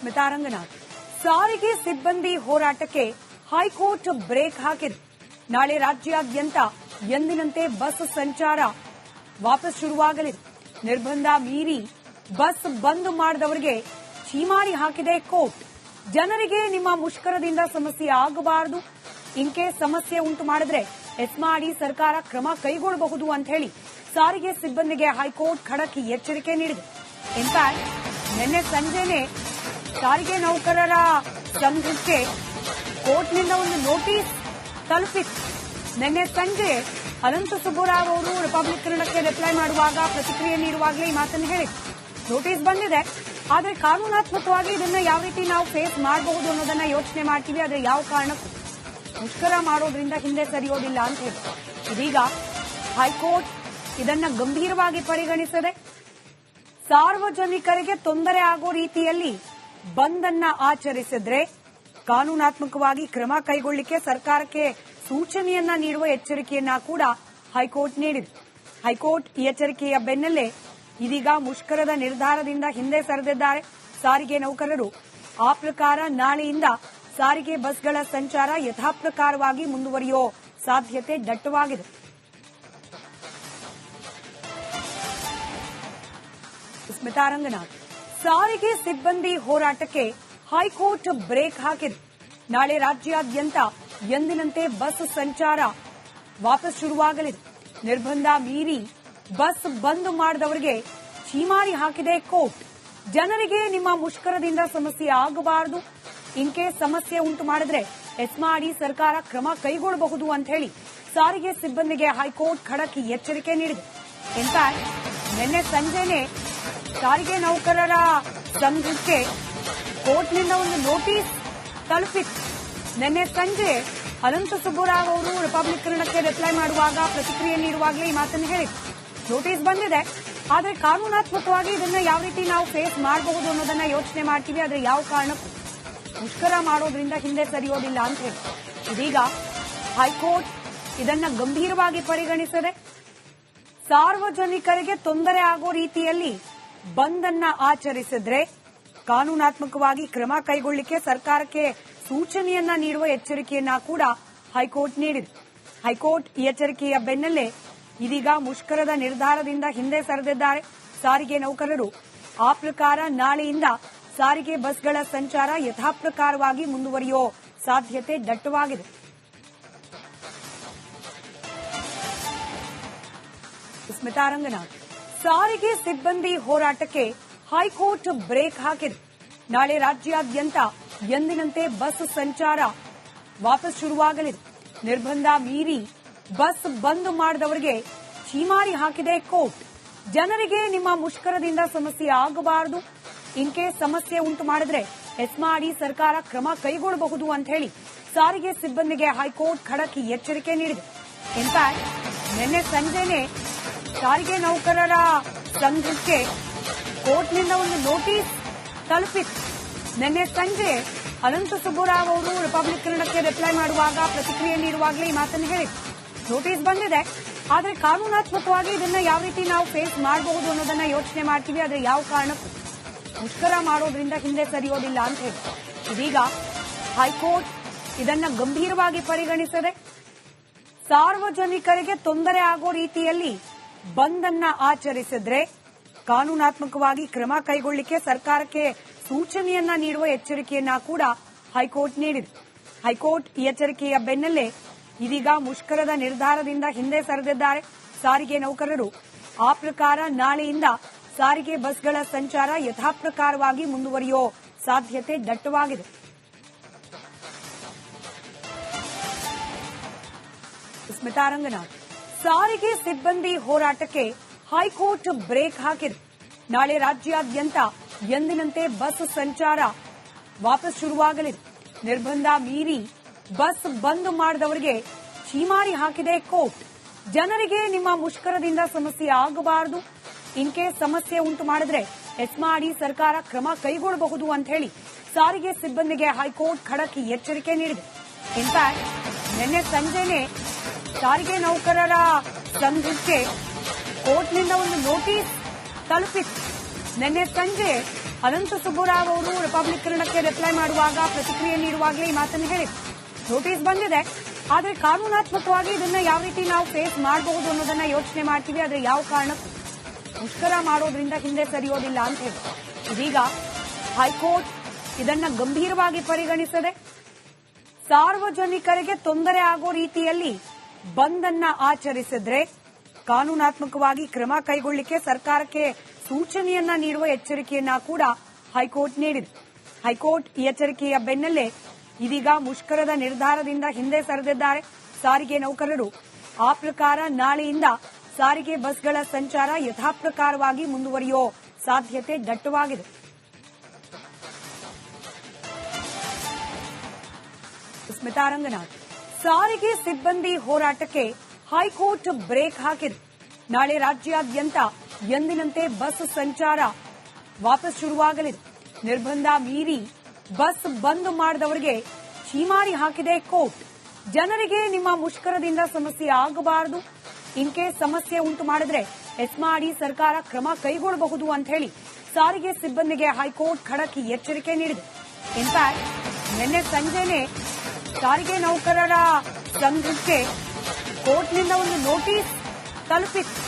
ಸ್ಮಿತಾ ರಂಗನಾಥ್ ಸಾರಿಗೆ ಸಿಬ್ಬಂದಿ ಹೋರಾಟಕ್ಕೆ ಹೈಕೋರ್ಟ್ ಬ್ರೇಕ್ ಹಾಕಿದೆ. ನಾಳೆ ರಾಜ್ಯಾದ್ಯಂತ ಎಂದಿನಂತೆ ಬಸ್ ಸಂಚಾರ ವಾಪಸ್ ಶುರುವಾಗಲಿದೆ. ನಿರ್ಬಂಧ ಮೀರಿ ಬಸ್ ಬಂದ್ ಮಾಡಿದವರಿಗೆ ಛೀಮಾರಿ ಹಾಕಿದೆ ಕೋರ್ಟ್. ಜನರಿಗೆ ನಿಮ್ಮ ಮುಷ್ಕರದಿಂದ ಸಮಸ್ಯೆ ಆಗಬಾರದು, ಇನ್ಕೇಸ್ ಸಮಸ್ಯೆ ಉಂಟು ಮಾಡಿದ್ರೆ ಎಸ್ಮಾಡಿ ಸರ್ಕಾರ ಕ್ರಮ ಕೈಗೊಳ್ಳಬಹುದು ಅಂತ ಹೇಳಿ ಸಾರಿಗೆ ಸಿಬ್ಬಂದಿಗೆ ಹೈಕೋರ್ಟ್ ಖಡಕ್ ಎಚ್ಚರಿಕೆ ನೀಡಿದೆ. ಇನ್ಫ್ಯಾಕ್ಟ್ ನಿನ್ನೆ ಸಂಜೆನೆ ಸಾರಿಗೆ ನೌಕರರ ಸಂಘಕ್ಕೆ ಕೋರ್ಟ್ನಿಂದ ಒಂದು ನೋಟಿಸ್ ತಲುಪಿತ್ತು. ನಿನ್ನೆ ಸಂಜೆ ಅನಂತ ಸುಬ್ಬರಾವ್ ಅವರು ರಿಪಬ್ಲಿಕ್ ಕನ್ನಡಕ್ಕೆ ರಿಪ್ಲೈ ಮಾಡುವಾಗ ಪ್ರತಿಕ್ರಿಯೆ ನೀಡುವಾಗಲೇ ಈ ಮಾತನ್ನು ಹೇಳಿದ್ರು. ನೋಟಿಸ್ ಬಂದಿದೆ, ಆದರೆ ಕಾನೂನಾತ್ಮಕವಾಗಿ ಇದನ್ನ ಯಾವ ರೀತಿ ನಾವು ಫೇಸ್ ಮಾಡಬಹುದು ಅನ್ನೋದನ್ನ ಯೋಚನೆ ಮಾಡ್ತೀವಿ. ಆದರೆ ಯಾವ ಕಾರಣಕ್ಕೂ ಮುಷ್ಕರ ಮಾಡೋದ್ರಿಂದ ಹಿಂದೆ ಸರಿಯೋದಿಲ್ಲ ಅಂತ ಹೇಳಿ ಇದೀಗ ಹೈಕೋರ್ಟ್ ಇದನ್ನ ಗಂಭೀರವಾಗಿ ಪರಿಗಣಿಸಿದೆ. ಸಾರ್ವಜನಿಕರಿಗೆ ತೊಂದರೆ ಆಗೋ ರೀತಿಯಲ್ಲಿ ಬಂದ್ ಅನ್ನ ಆಚರಿಸಿದ್ರೆ ಕಾನೂನಾತ್ಮಕವಾಗಿ ಕ್ರಮ ಕೈಗೊಳ್ಳಲಿಕ್ಕೆ ಸರ್ಕಾರಕ್ಕೆ ಸೂಚನೆಯನ್ನ ನೀಡುವ ಎಚ್ಚರಿಕೆಯನ್ನ ಕೂಡ ಹೈಕೋರ್ಟ್ ನೀಡಿದೆ. ಹೈಕೋರ್ಟ್ ಈ ಎಚ್ಚರಿಕೆಯ ಬೆನ್ನಲ್ಲೇ ಇದೀಗ ಮುಷ್ಕರದ ನಿರ್ಧಾರದಿಂದ ಹಿಂದೆ ಸರಿದಿದ್ದಾರೆ ಸಾರಿಗೆ ನೌಕರರು. ಆ ಪ್ರಕಾರ ನಾಳೆಯಿಂದ ಸಾರಿಗೆ ಬಸ್ಗಳ ಸಂಚಾರ ಯಥಾಪ್ರಕಾರವಾಗಿ ಮುಂದುವರಿಯೋ ಸಾಧ್ಯತೆ ದಟ್ಟವಾಗಿದೆ. ಸ್ಮಿತಾ ರಂಗನಾಥ್ ಸಾರಿಗೆ ಸಿಬ್ಬಂದಿ ಹೋರಾಟಕ್ಕೆ ಹೈಕೋರ್ಟ್ ಬ್ರೇಕ್ ಹಾಕಿದೆ. ನಾಳೆ ರಾಜ್ಯಾದ್ಯಂತ ಎಂದಿನಂತೆ ಬಸ್ ಸಂಚಾರ ವಾಪಸ್ ಶುರುವಾಗಲಿದೆ. ನಿರ್ಬಂಧ ಮೀರಿ ಬಸ್ ಬಂದ್ ಮಾಡಿದವರಿಗೆ ಛೀಮಾರಿ ಹಾಕಿದೆ ಕೋರ್ಟ್. ಜನರಿಗೆ ನಿಮ್ಮ ಮುಷ್ಕರದಿಂದ ಸಮಸ್ಯೆ ಆಗಬಾರದು, ಇನ್ಕೇಸ್ ಸಮಸ್ಯೆ ಉಂಟು ಮಾಡಿದ್ರೆ ಎಸ್ಮಾಡಿ ಸರ್ಕಾರ ಕ್ರಮ ಕೈಗೊಳ್ಳಬಹುದು ಅಂತ ಹೇಳಿ ಸಾರಿಗೆ ಸಿಬ್ಬಂದಿಗೆ ಹೈಕೋರ್ಟ್ ಖಡಕ್ ಎಚ್ಚರಿಕೆ ನೀಡಿದೆ. ಇನ್ಫ್ಯಾಕ್ಟ್ ನಿನ್ನೆ ಸಂಜೆನೆ ಸಾರಿಗೆ ನೌಕರರ ಸಂಘಕ್ಕೆ ಕೋರ್ಟ್ನಿಂದ ಒಂದು ನೋಟಿಸ್ ತಲುಪಿತ್ತು. ನಿನ್ನೆ ಸಂಜೆ ಅನಂತ ಸುಬ್ಬರಾವ್ ಅವರು ರಿಪಬ್ಲಿಕ್ ಕನ್ನಡಕ್ಕೆ ರಿಪ್ಲೈ ಮಾಡುವಾಗ ಪ್ರತಿಕ್ರಿಯೆ ನೀಡುವಾಗಲೇ ಈ ಮಾತನ್ನು ಹೇಳಿದ್ರು. ನೋಟಿಸ್ ಬಂದಿದೆ, ಆದರೆ ಕಾನೂನಾತ್ಮಕವಾಗಿ ಇದನ್ನ ಯಾವ ರೀತಿ ನಾವು ಫೇಸ್ ಮಾಡಬಹುದು ಅನ್ನೋದನ್ನ ಯೋಚನೆ ಮಾಡ್ತೀವಿ. ಆದರೆ ಯಾವ ಕಾರಣಕ್ಕೂ ಮುಷ್ಕರ ಮಾಡೋದ್ರಿಂದ ಹಿಂದೆ ಸರಿಯೋದಿಲ್ಲ ಅಂತ ಹೇಳಿ ಇದೀಗ ಹೈಕೋರ್ಟ್ ಇದನ್ನ ಗಂಭೀರವಾಗಿ ಪರಿಗಣಿಸಿದೆ. ಸಾರ್ವಜನಿಕರಿಗೆ ತೊಂದರೆ ಆಗೋ ರೀತಿಯಲ್ಲಿ ಬಂದ್ ಅನ್ನ ಆಚರಿಸಿದ್ರೆ ಕಾನೂನಾತ್ಮಕವಾಗಿ ಕ್ರಮ ಕೈಗೊಳ್ಳಲಿಕ್ಕೆ ಸರ್ಕಾರಕ್ಕೆ ಸೂಚನೆಯನ್ನ ನೀಡುವ ಎಚ್ಚರಿಕೆಯನ್ನ ಕೂಡ ಹೈಕೋರ್ಟ್ ನೀಡಿದೆ. ಹೈಕೋರ್ಟ್ ಈ ಎಚ್ಚರಿಕೆಯ ಬೆನ್ನಲ್ಲೇ ಇದೀಗ ಮುಷ್ಕರದ ನಿರ್ಧಾರದಿಂದ ಹಿಂದೆ ಸರಿದಿದ್ದಾರೆ ಸಾರಿಗೆ ನೌಕರರು. ಆ ಪ್ರಕಾರ ನಾಳೆಯಿಂದ ಸಾರಿಗೆ ಬಸ್ಗಳ ಸಂಚಾರ ಯಥಾಪ್ರಕಾರವಾಗಿ ಮುಂದುವರಿಯೋ ಸಾಧ್ಯತೆ ದಟ್ಟವಾಗಿದೆ. ಸ್ಮಿತಾ ರಂಗನಾಥ್ ಸಾರಿಗೆ ಸಿಬ್ಬಂದಿ ಹೋರಾಟಕ್ಕೆ ಹೈಕೋರ್ಟ್ ಬ್ರೇಕ್ ಹಾಕಿದೆ. ನಾಳೆ ರಾಜ್ಯಾದ್ಯಂತ ಎಂದಿನಂತೆ ಬಸ್ ಸಂಚಾರ ವಾಪಸ್ ಶುರುವಾಗಲಿದೆ. ನಿರ್ಬಂಧ ಮೀರಿ ಬಸ್ ಬಂದ್ ಮಾಡಿದವರಿಗೆ ಛೀಮಾರಿ ಹಾಕಿದೆ ಕೋರ್ಟ್. ಜನರಿಗೆ ನಿಮ್ಮ ಮುಷ್ಕರದಿಂದ ಸಮಸ್ಯೆ ಆಗಬಾರದು, ಇನ್ಕೇಸ್ ಸಮಸ್ಯೆ ಉಂಟು ಮಾಡಿದ್ರೆ ಎಸ್ಮಾಡಿ ಸರ್ಕಾರ ಕ್ರಮ ಕೈಗೊಳ್ಳಬಹುದು ಅಂತ ಹೇಳಿ ಸಾರಿಗೆ ಸಿಬ್ಬಂದಿಗೆ ಹೈಕೋರ್ಟ್ ಖಡಕ್ ಎಚ್ಚರಿಕೆ ನೀಡಿದೆ. ಇನ್ಫ್ಯಾಕ್ಟ್ ನಿನ್ನೆ ಸಂಜೆನೆ ಸಾರಿಗೆ ನೌಕರರ ಸಂಘಕ್ಕೆ ಕೋರ್ಟ್ನಿಂದ ಒಂದು ನೋಟಿಸ್ ತಲುಪಿತ್ತು. ನಿನ್ನೆ ಸಂಜೆ ಅನಂತ ಸುಬ್ಬರಾವ್ ಅವರು ರಿಪಬ್ಲಿಕ್ ಕನ್ನಡಕ್ಕೆ ರಿಪ್ಲೈ ಮಾಡುವಾಗ ಪ್ರತಿಕ್ರಿಯೆ ನೀಡುವಾಗಲೇ ಈ ಮಾತನ್ನು ಹೇಳಿದ್ರು. ನೋಟಿಸ್ ಬಂದಿದೆ, ಆದರೆ ಕಾನೂನಾತ್ಮಕವಾಗಿ ಇದನ್ನ ಯಾವ ರೀತಿ ನಾವು ಫೇಸ್ ಮಾಡಬಹುದು ಅನ್ನೋದನ್ನ ಯೋಚನೆ ಮಾಡ್ತೀವಿ. ಆದರೆ ಯಾವ ಕಾರಣಕ್ಕೂ ಮುಷ್ಕರ ಮಾಡೋದ್ರಿಂದ ಹಿಂದೆ ಸರಿಯೋದಿಲ್ಲ ಅಂತ ಹೇಳಿ ಇದೀಗ ಹೈಕೋರ್ಟ್ ಇದನ್ನ ಗಂಭೀರವಾಗಿ ಪರಿಗಣಿಸಿದೆ. ಸಾರ್ವಜನಿಕರಿಗೆ ತೊಂದರೆ ಆಗೋ ರೀತಿಯಲ್ಲಿ ಬಂದ್ ಅನ್ನ ಆಚರಿಸಿದ್ರೆ ಕಾನೂನಾತ್ಮಕವಾಗಿ ಕ್ರಮ ಕೈಗೊಳ್ಳಲಿಕ್ಕೆ ಸರ್ಕಾರಕ್ಕೆ ಸೂಚನೆಯನ್ನ ನೀಡುವ ಎಚ್ಚರಿಕೆಯನ್ನ ಕೂಡ ಹೈಕೋರ್ಟ್ ನೀಡಿದೆ. ಹೈಕೋರ್ಟ್ ಈ ಎಚ್ಚರಿಕೆಯ ಬೆನ್ನಲ್ಲೇ ಇದೀಗ ಮುಷ್ಕರದ ನಿರ್ಧಾರದಿಂದ ಹಿಂದೆ ಸರಿದಿದ್ದಾರೆ ಸಾರಿಗೆ ನೌಕರರು. ಆ ಪ್ರಕಾರ ನಾಳೆಯಿಂದ ಸಾರಿಗೆ ಬಸ್ಗಳ ಸಂಚಾರ ಯಥಾಪ್ರಕಾರವಾಗಿ ಮುಂದುವರಿಯೋ ಸಾಧ್ಯತೆ ದಟ್ಟವಾಗಿದೆ. ಸ್ಮಿತಾ ರಂಗನಾಥ್ ಸಾರಿಗೆ ಸಿಬ್ಬಂದಿ ಹೋರಾಟಕ್ಕೆ ಹೈಕೋರ್ಟ್ ಬ್ರೇಕ್ ಹಾಕಿದೆ. ನಾಳೆ ರಾಜ್ಯಾದ್ಯಂತ ಎಂದಿನಂತೆ ಬಸ್ ಸಂಚಾರ ವಾಪಸ್ ಶುರುವಾಗಲಿದೆ. ನಿರ್ಬಂಧ ಮೀರಿ ಬಸ್ ಬಂದ್ ಮಾಡಿದವರಿಗೆ ಛೀಮಾರಿ ಹಾಕಿದೆ ಕೋರ್ಟ್. ಜನರಿಗೆ ನಿಮ್ಮ ಮುಷ್ಕರದಿಂದ ಸಮಸ್ಯೆ ಆಗಬಾರದು, ಇನ್ಕೇಸ್ ಸಮಸ್ಯೆ ಉಂಟು ಮಾಡಿದ್ರೆ ಎಸ್ಮಾಡಿ ಸರ್ಕಾರ ಕ್ರಮ ಕೈಗೊಳ್ಳಬಹುದು ಅಂತ ಹೇಳಿ ಸಾರಿಗೆ ಸಿಬ್ಬಂದಿಗೆ ಹೈಕೋರ್ಟ್ ಖಡಕ್ ಎಚ್ಚರಿಕೆ ನೀಡಿದೆ. ಇನ್ಫ್ಯಾಕ್ಟ್ ನಿನ್ನೆ ಸಂಜೆನೆ ಸಾರಿಗೆ ನೌಕರರ ಸಂಘಕ್ಕೆ ಕೋರ್ಟ್ನಿಂದ ಒಂದು ನೋಟಿಸ್ ತಲುಪಿತ್ತು. ನಿನ್ನೆ ಸಂಜೆ ಅನಂತ ಸುಬ್ಬರಾವ್ ಅವರು ರಿಪಬ್ಲಿಕ್ ಕನ್ನಡಕ್ಕೆ ರಿಪ್ಲೈ ಮಾಡುವಾಗ ಪ್ರತಿಕ್ರಿಯೆ ನೀಡುವಾಗಲೇ ಈ ಮಾತನ್ನು ಹೇಳಿದ್ರು. ನೋಟಿಸ್ ಬಂದಿದೆ, ಆದರೆ ಕಾನೂನಾತ್ಮಕವಾಗಿ ಇದನ್ನ ಯಾವ ರೀತಿ ನಾವು ಫೇಸ್ ಮಾಡಬಹುದು ಅನ್ನೋದನ್ನ ಯೋಚನೆ ಮಾಡ್ತೀವಿ. ಆದರೆ ಯಾವ ಕಾರಣಕ್ಕೂ ಮುಷ್ಕರ ಮಾಡೋದ್ರಿಂದ ಹಿಂದೆ ಸರಿಯೋದಿಲ್ಲ ಅಂತ ಹೇಳಿ ಇದೀಗ ಹೈಕೋರ್ಟ್ ಇದನ್ನ ಗಂಭೀರವಾಗಿ ಪರಿಗಣಿಸಿದೆ. ಸಾರ್ವಜನಿಕರಿಗೆ ತೊಂದರೆ ಆಗೋ ರೀತಿಯಲ್ಲಿ ಬಂದ್ ಅನ್ನ ಆಚರಿಸಿದ್ರೆ ಕಾನೂನಾತ್ಮಕವಾಗಿ ಕ್ರಮ ಕೈಗೊಳ್ಳಲಿಕ್ಕೆ ಸರ್ಕಾರಕ್ಕೆ ಸೂಚನೆಯನ್ನ ನೀಡುವ ಎಚ್ಚರಿಕೆಯನ್ನ ಕೂಡ ಹೈಕೋರ್ಟ್ ನೀಡಿದೆ. ಹೈಕೋರ್ಟ್ ಈ ಎಚ್ಚರಿಕೆಯ ಬೆನ್ನಲ್ಲೇ ಇದೀಗ ಮುಷ್ಕರದ ನಿರ್ಧಾರದಿಂದ ಹಿಂದೆ ಸರಿದಿದ್ದಾರೆ ಸಾರಿಗೆ ನೌಕರರು. ಆ ಪ್ರಕಾರ ನಾಳೆಯಿಂದ ಸಾರಿಗೆ ಬಸ್ಗಳ ಸಂಚಾರ ಯಥಾಪ್ರಕಾರವಾಗಿ ಮುಂದುವರಿಯೋ ಸಾಧ್ಯತೆ ದಟ್ಟವಾಗಿದೆ. ಸ್ಮಿತಾ ರಂಗನಾಥ್, ಸಾರಿಗೆ ಸಿಬ್ಬಂದಿ ಹೋರಾಟಕ್ಕೆ ಹೈಕೋರ್ಟ್ ಬ್ರೇಕ್ ಹಾಕಿದೆ. ನಾಳೆ ರಾಜ್ಯಾದ್ಯಂತ ಎಂದಿನಂತೆ ಬಸ್ ಸಂಚಾರ ವಾಪಸ್ ಶುರುವಾಗಲಿದೆ. ನಿರ್ಬಂಧ ಮೀರಿ ಬಸ್ ಬಂದ್ ಮಾಡಿದವರಿಗೆ ಛೀಮಾರಿ ಹಾಕಿದೆ ಕೋರ್ಟ್. ಜನರಿಗೆ ನಿಮ್ಮ ಮುಷ್ಕರದಿಂದ ಸಮಸ್ಯೆ ಆಗಬಾರದು, ಇನ್ ಕೇಸ್ ಸಮಸ್ಯೆ ಉಂಟು ಮಾಡಿದ್ರೆ ಎಸ್ಮಾಡಿ ಸರ್ಕಾರ ಕ್ರಮ ಕೈಗೊಳ್ಳಬಹುದು ಅಂತ ಹೇಳಿ ಸಾರಿಗೆ ಸಿಬ್ಬಂದಿಗೆ ಹೈಕೋರ್ಟ್ ಖಡಕ್ ಎಚ್ಚರಿಕೆ ನೀಡಿದೆ. ಇನ್ಫ್ಯಾಕ್ಟ್ ನಿನ್ನೆ ಸಂಜೆನೆ ಸಾರಿಗೆ ನೌಕರರ ಸಂಘಕ್ಕೆ ಕೋರ್ಟ್ನಿಂದ ಒಂದು ನೋಟಿಸ್ ತಲುಪಿತ್ತು.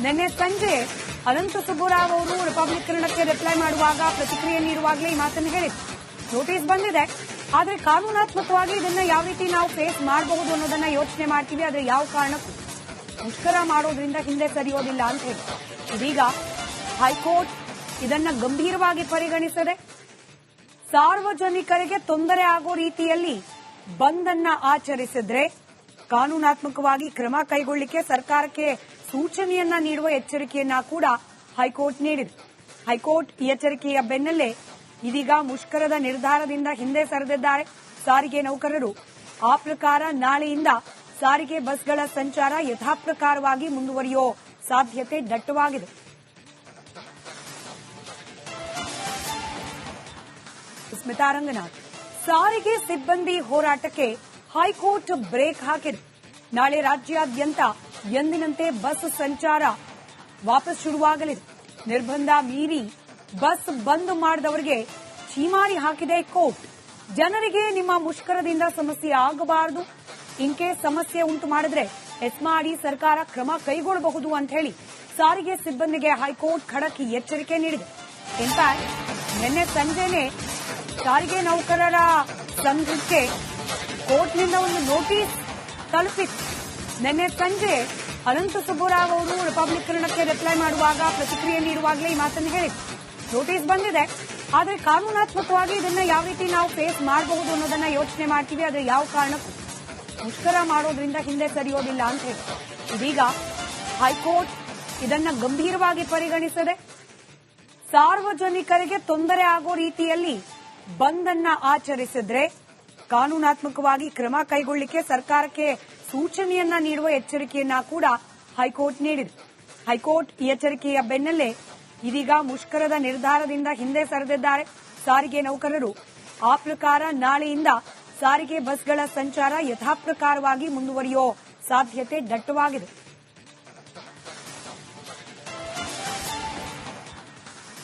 ನಿನ್ನೆ ಸಂಜೆ ಅನಂತ ಸುಬ್ಬರಾವ್ ಅವರು ರಿಪಬ್ಲಿಕ್ ಕನ್ನಡಕ್ಕೆ ರಿಪ್ಲೈ ಮಾಡುವಾಗ ಪ್ರತಿಕ್ರಿಯೆ ನೀಡುವಾಗಲೇ ಈ ಮಾತನ್ನು ಹೇಳಿದ್ರು. ನೋಟಿಸ್ ಬಂದಿದೆ, ಆದರೆ ಕಾನೂನಾತ್ಮಕವಾಗಿ ಇದನ್ನ ಯಾವ ರೀತಿ ನಾವು ಫೇಸ್ ಮಾಡಬಹುದು ಅನ್ನೋದನ್ನ ಯೋಚನೆ ಮಾಡ್ತೀವಿ. ಆದರೆ ಯಾವ ಕಾರಣಕ್ಕೂ ಮುಷ್ಕರ ಮಾಡೋದ್ರಿಂದ ಹಿಂದೆ ಸರಿಯೋದಿಲ್ಲ ಅಂತ ಹೇಳಿ ಇದೀಗ ಹೈಕೋರ್ಟ್ ಇದನ್ನ ಗಂಭೀರವಾಗಿ ಪರಿಗಣಿಸಿದೆ. ಸಾರ್ವಜನಿಕರಿಗೆ ತೊಂದರೆ ಆಗೋ ರೀತಿಯಲ್ಲಿ ಬಂದ್ ಅನ್ನ ಆಚರಿಸಿದ್ರೆ ಕಾನೂನಾತ್ಮಕವಾಗಿ ಕ್ರಮ ಕೈಗೊಳ್ಳಲಿಕ್ಕೆ ಸರ್ಕಾರಕ್ಕೆ ಸೂಚನೆಯನ್ನ ನೀಡುವ ಎಚ್ಚರಿಕೆಯನ್ನ ಕೂಡ ಹೈಕೋರ್ಟ್ ನೀಡಿದೆ. ಹೈಕೋರ್ಟ್ ಈ ಎಚ್ಚರಿಕೆಯ ಬೆನ್ನಲ್ಲೇ ಇದೀಗ ಮುಷ್ಕರದ ನಿರ್ಧಾರದಿಂದ ಹಿಂದೆ ಸರಿದಿದ್ದಾರೆ ಸಾರಿಗೆ ನೌಕರರು. ಆ ಪ್ರಕಾರ ನಾಳೆಯಿಂದ ಸಾರಿಗೆ ಬಸ್ಗಳ ಸಂಚಾರ ಯಥಾಪ್ರಕಾರವಾಗಿ ಮುಂದುವರಿಯೋ ಸಾಧ್ಯತೆ ದಟ್ಟವಾಗಿದೆ. ಸ್ಮಿತಾ ರಂಗನಾಥ್, ಸಾರಿಗೆ ಸಿಬ್ಬಂದಿ ಹೋರಾಟಕ್ಕೆ ಹೈಕೋರ್ಟ್ ಬ್ರೇಕ್ ಹಾಕಿದೆ. ನಾಳೆ ರಾಜ್ಯಾದ್ಯಂತ ಎಂದಿನಂತೆ ಬಸ್ ಸಂಚಾರ ವಾಪಸ್ ಶುರುವಾಗಲಿದೆ. ನಿರ್ಬಂಧ ಮೀರಿ ಬಸ್ ಬಂದ್ ಮಾಡಿದವರಿಗೆ ಛೀಮಾರಿ ಹಾಕಿದೆ ಕೋರ್ಟ್. ಜನರಿಗೆ ನಿಮ್ಮ ಮುಷ್ಕರದಿಂದ ಸಮಸ್ಯೆ ಆಗಬಾರದು, ಇನ್ ಕೇಸ್ ಸಮಸ್ಯೆ ಉಂಟು ಮಾಡಿದ್ರೆ ಎಸ್ಮಾಡಿ ಸರ್ಕಾರ ಕ್ರಮ ಕೈಗೊಳ್ಳಬಹುದು ಅಂತ ಹೇಳಿ ಸಾರಿಗೆ ಸಿಬ್ಬಂದಿಗೆ ಹೈಕೋರ್ಟ್ ಖಡಕ್ ಎಚ್ಚರಿಕೆ ನೀಡಿದೆ. ಇನ್ಫ್ಯಾಕ್ಟ್ ನಿನ್ನೆ ಸಂಜೆನೆ ಸಾರಿಗೆ ನೌಕರರ ಸಂಘಕ್ಕೆ ಕೋರ್ಟ್ನಿಂದ ಒಂದು ನೋಟಿಸ್ ತಲುಪಿತ್ತು. ನಿನ್ನೆ ಸಂಜೆ ಅನಂತ ಸುಬ್ಬರಾವ್ ಅವರು ರಿಪಬ್ಲಿಕ್ ಕನ್ನಡಕ್ಕೆ ರಿಪ್ಲೈ ಮಾಡುವಾಗ ಪ್ರತಿಕ್ರಿಯೆ ನೀಡುವಾಗಲೇ ಈ ಮಾತನ್ನು ಹೇಳಿದ್ರು. ನೋಟಿಸ್ ಬಂದಿದೆ, ಆದರೆ ಕಾನೂನಾತ್ಮಕವಾಗಿ ಇದನ್ನ ಯಾವ ರೀತಿ ನಾವು ಫೇಸ್ ಮಾಡಬಹುದು ಅನ್ನೋದನ್ನ ಯೋಚನೆ ಮಾಡ್ತೀವಿ. ಆದರೆ ಯಾವ ಕಾರಣಕ್ಕೂ ಮುಷ್ಕರ ಮಾಡೋದ್ರಿಂದ ಹಿಂದೆ ಸರಿಯೋದಿಲ್ಲ ಅಂತ ಹೇಳಿ ಇದೀಗ ಹೈಕೋರ್ಟ್ ಇದನ್ನ ಗಂಭೀರವಾಗಿ ಪರಿಗಣಿಸಿದೆ. ಸಾರ್ವಜನಿಕರಿಗೆ ತೊಂದರೆ ಆಗೋ ರೀತಿಯಲ್ಲಿ ಬಂದ್ ಅನ್ನ ಆಚರಿಸಿದ್ರೆ ಕಾನೂನಾತ್ಮಕವಾಗಿ ಕ್ರಮ ಕೈಗೊಳ್ಳಲಿಕ್ಕೆ ಸರ್ಕಾರಕ್ಕೆ ಸೂಚನೆಯನ್ನ ನೀಡುವ ಎಚ್ಚರಿಕೆಯನ್ನ ಕೂಡ ಹೈಕೋರ್ಟ್ ನೀಡಿದೆ. ಹೈಕೋರ್ಟ್ ಈ ಎಚ್ಚರಿಕೆಯ ಬೆನ್ನಲ್ಲೇ ಇದೀಗ ಮುಷ್ಕರದ ನಿರ್ಧಾರದಿಂದ ಹಿಂದೆ ಸರಿದಿದ್ದಾರೆ ಸಾರಿಗೆ ನೌಕರರು. ಆ ಪ್ರಕಾರ ನಾಳೆಯಿಂದ ಸಾರಿಗೆ ಬಸ್ಗಳ ಸಂಚಾರ ಯಥಾಪ್ರಕಾರವಾಗಿ ಮುಂದುವರಿಯೋ ಸಾಧ್ಯತೆ ದಟ್ಟವಾಗಿದೆ.